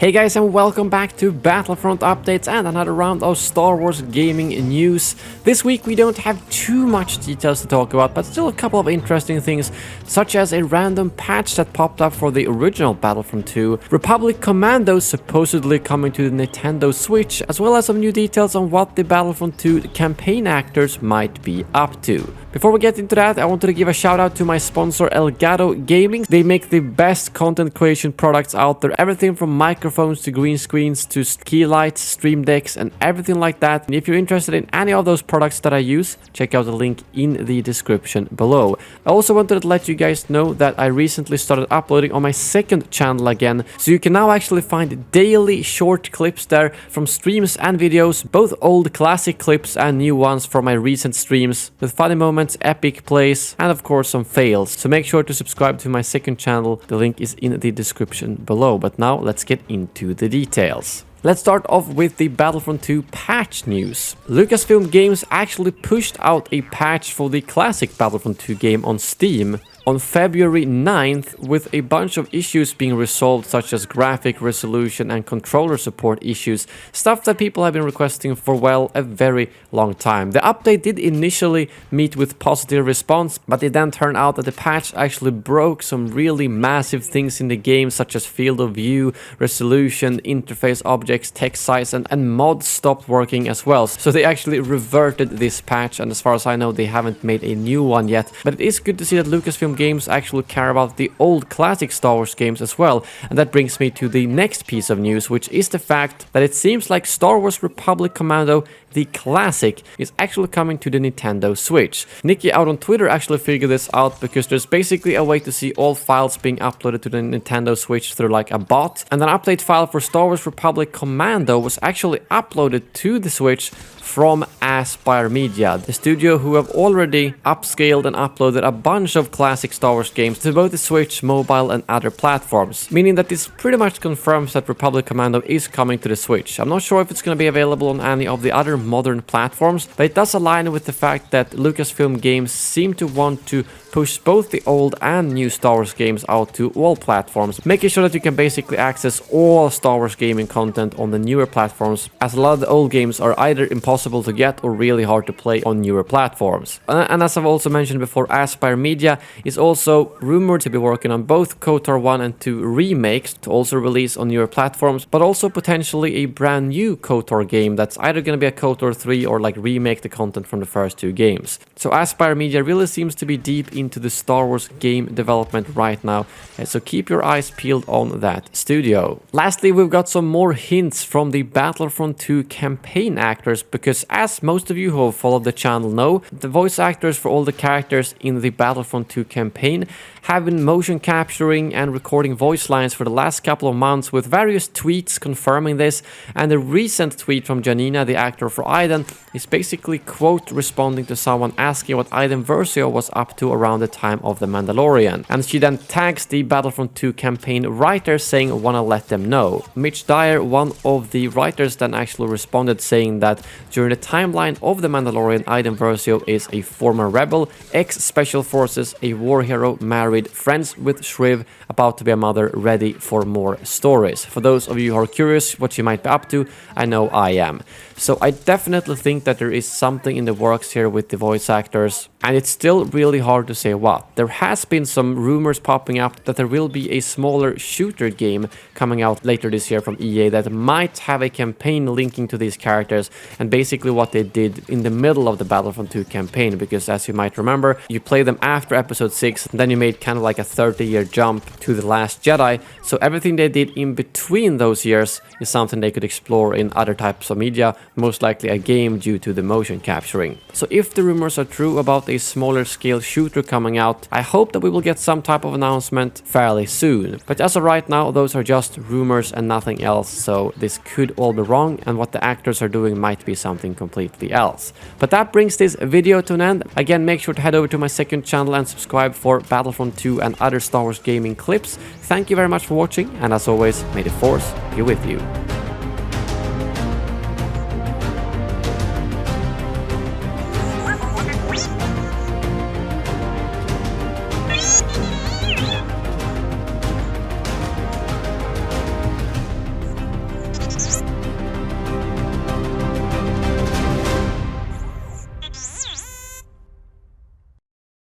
Hey guys, and welcome back to Battlefront Updates and another round of Star Wars gaming news. This week we don't have too much details to talk about, but still a couple of interesting things, such as a random patch that popped up for the original Battlefront 2, Republic Commando supposedly coming to the Nintendo Switch, as well as some new details on what the Battlefront 2 campaign actors might be up to. Before we get into that, I wanted to give a shout out to my sponsor Elgato Gaming. They make the best content creation products out there, everything from microphones to green screens to key lights, stream decks and everything like that. And if you're interested in any of those products that I use, check out the link in the description below. I also wanted to let you guys know that I recently started uploading on my second channel again, so you can now actually find daily short clips there from streams and videos, both old classic clips and new ones from my recent streams, with funny moments, epic plays, and of course some fails. So make sure to subscribe to my second channel. The link is in the description below. But now let's get into the details. Let's start off with the Battlefront 2 patch news. Lucasfilm Games actually pushed out a patch for the classic Battlefront 2 game on Steam on February 9th, with a bunch of issues being resolved, such as graphic resolution and controller support issues, stuff that people have been requesting for, well, a very long time. The update did initially meet with positive response, but it then turned out that the patch actually broke some really massive things in the game, such as field of view, resolution, interface objects, text size, and mods stopped working as well. So they actually reverted this patch, and as far as I know, they haven't made a new one yet. But it is good to see that Lucasfilm Games actually care about the old classic Star Wars games as well. And that brings me to the next piece of news, which is the fact that it seems like Star Wars Republic Commando, the classic, is actually coming to the Nintendo Switch. Nikki out on Twitter actually figured this out, because there's basically a way to see all files being uploaded to the Nintendo Switch through like a bot, and an update file for Star Wars Republic Commando was actually uploaded to the Switch from Aspyr Media, the studio who have already upscaled and uploaded a bunch of classic Star Wars games to both the Switch, mobile and other platforms, meaning that this pretty much confirms that Republic Commando is coming to the Switch. I'm not sure if it's going to be available on any of the other modern platforms, but it does align with the fact that Lucasfilm Games seem to want to push both the old and new Star Wars games out to all platforms, making sure that you can basically access all Star Wars gaming content on the newer platforms, as a lot of the old games are either impossible to get or really hard to play on newer platforms. And as I've also mentioned before, Aspyr Media is also rumored to be working on both KOTOR 1 and 2 remakes to also release on newer platforms, but also potentially a brand new KOTOR game that's either going to be a KOTOR 3 or like remake the content from the first two games. So Aspyr Media really seems to be deep into the Star Wars game development right now, so keep your eyes peeled on that studio. Lastly, we've got some more hints from the Battlefront 2 campaign actors, because as most of you who have followed the channel know, the voice actors for all the characters in the Battlefront 2 campaign have been motion capturing and recording voice lines for the last couple of months, with various tweets confirming this. And the recent tweet from Janina, the actor for Iden, is basically quote responding to someone asking what Iden Versio was up to around the time of The Mandalorian, and she then tags the Battlefront 2 campaign writer saying wanna let them know. Mitch Dyer, one of the writers, then actually responded saying that during the timeline of The Mandalorian, Iden Versio is a former rebel, ex-special forces, a war hero, married, friends with Shriv, about to be a mother, ready for more stories. For those of you who are curious what she might be up to, I know I am. So I definitely think that there is something in the works here with the voice actors, and it's still really hard to say what. There has been some rumors popping up that there will be a smaller shooter game coming out later this year from EA that might have a campaign linking to these characters, and basically what they did in the middle of the Battlefront 2 campaign, because as you might remember, you play them after episode 6, and then you made kind of like a 30-year jump to The Last Jedi, so everything they did in between those years is something they could explore in other types of media, most likely a game due to the motion capturing. So if the rumors are true about a smaller scale shooter coming out, I hope that we will get some type of announcement fairly soon. But as of right now, those are just rumors and nothing else, so this could all be wrong, and what the actors are doing might be something completely else. But that brings this video to an end. Again, make sure to head over to my second channel and subscribe for Battlefront 2 and other Star Wars gaming clips. Thank you very much for watching, and as always, may the Force be with you.